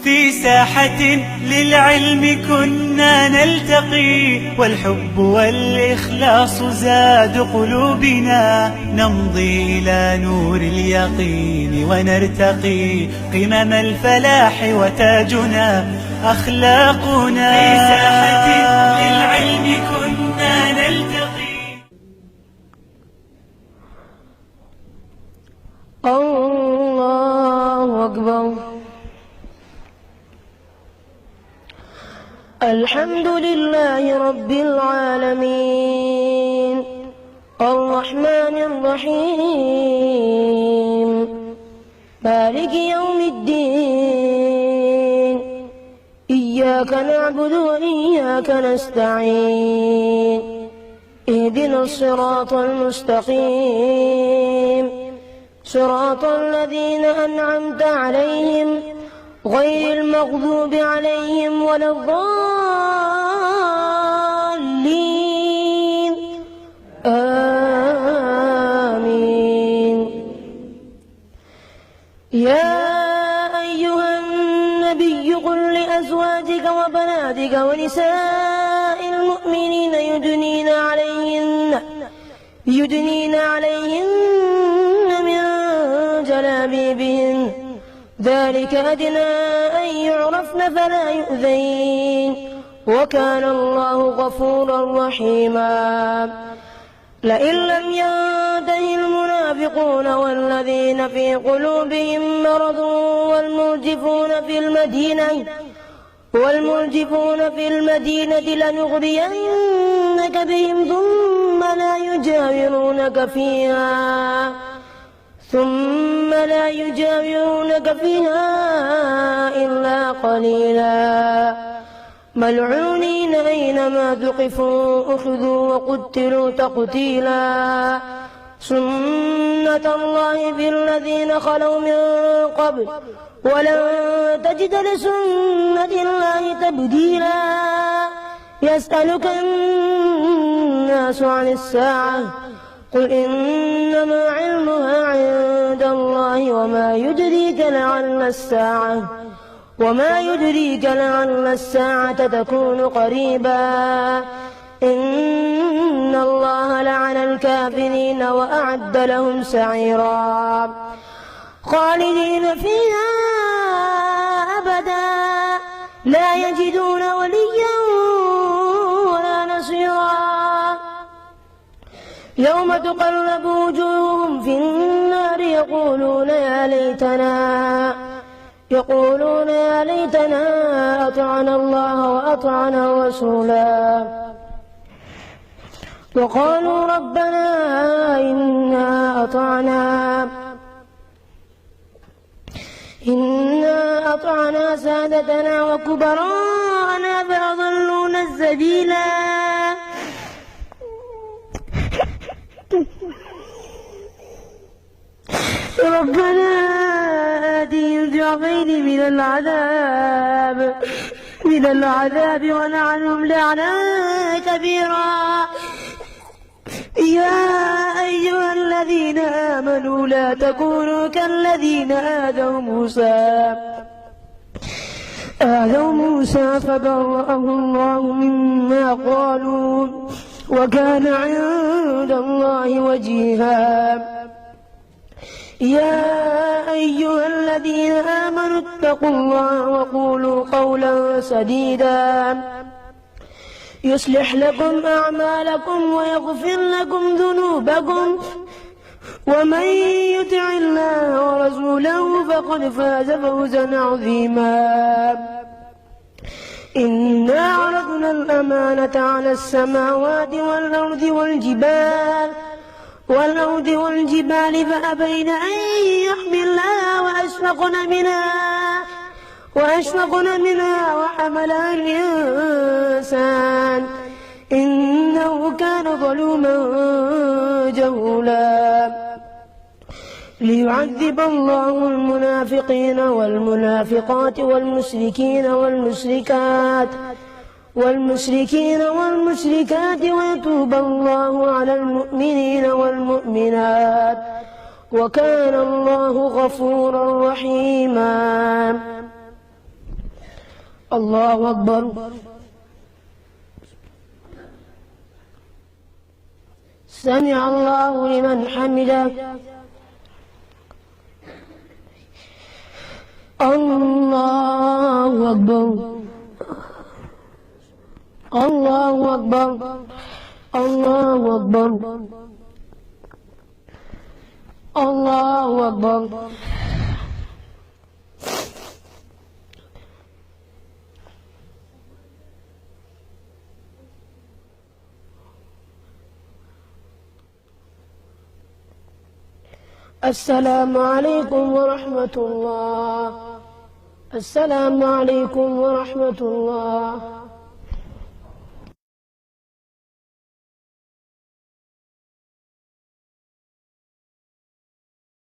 في ساحة للعلم كنا نلتقي، والحب والإخلاص زاد قلوبنا، نمضي إلى نور اليقين ونرتقي قمم الفلاح، وتاجنا أخلاقنا. في ساحة للعلم كنا نلتقي. الله أكبر. الحمد لله رب العالمين، الرحمن الرحيم، مالك يوم الدين، إياك نعبد وإياك نستعين، اهدنا الصراط المستقيم، صراط الذين أنعمت عليهم غير المغضوب عليهم ولا الضالين، آمين. يا أيها النبي قل لأزواجك وبناتك ونساء المؤمنين يدنين عليهن من جلابيبهن، ذلك أدنى أن يعرفن فلا يؤذين، وكان الله غفورا رحيما. لئن لم ينته المنافقون والذين في قلوبهم مرض والمرجفون في المدينة لنغرينك بهم ثم لا يجاورونك فيها إلا قليلا، ملعونين أينما ثقفوا أخذوا وقتلوا تقتيلا، سنة الله في الذين خلوا من قبل ولن تجد لسنة الله تبديلا. يسألك الناس عن الساعة قل إنما علمها عند الله وما يدريك لعل الساعة تكون قريبا. إن الله لعن الكافرين وأعد لهم سعيرا، خالدين فيها أبدا لا يجدون وليا ولا نصيرا. يوم تقلب وجوههم في النار يقولون يا ليتنا أطعنا الله وأطعنا الرسولا، وقالوا ربنا إنا أطعنا سادتنا وكبراءنا فأضلونا السبيلا. ربنا آتهم ضعفين من العذاب ولعنهم لعنا كبيرا. يا أيها الذين آمنوا لا تكونوا كالذين آذوا موسى فبرأه الله مما قالوا وكان عند الله وجيها. يا أيها الذين آمنوا اتقوا الله وقولوا قولا سديدا يصلح لكم أعمالكم ويغفر لكم ذنوبكم، ومن يطع الله ورسوله فقد فاز فوزا عظيما. إنا عرضنا الأمانة على السماوات والأرض والجبال فأبين أن يحملنها وأشفقن منها وحملها الإنسان إنه كان ظلوما جهولا. ليعذب الله المنافقين والمنافقات والمشركات ويتوب الله على المؤمنين والمؤمنات، وكان الله غفورا رحيما. الله أكبر. سمع الله لمن حمده. الله أكبر. الله أكبر. الله أكبر. الله أكبر. السلام عليكم ورحمة الله. السلام عليكم ورحمة الله.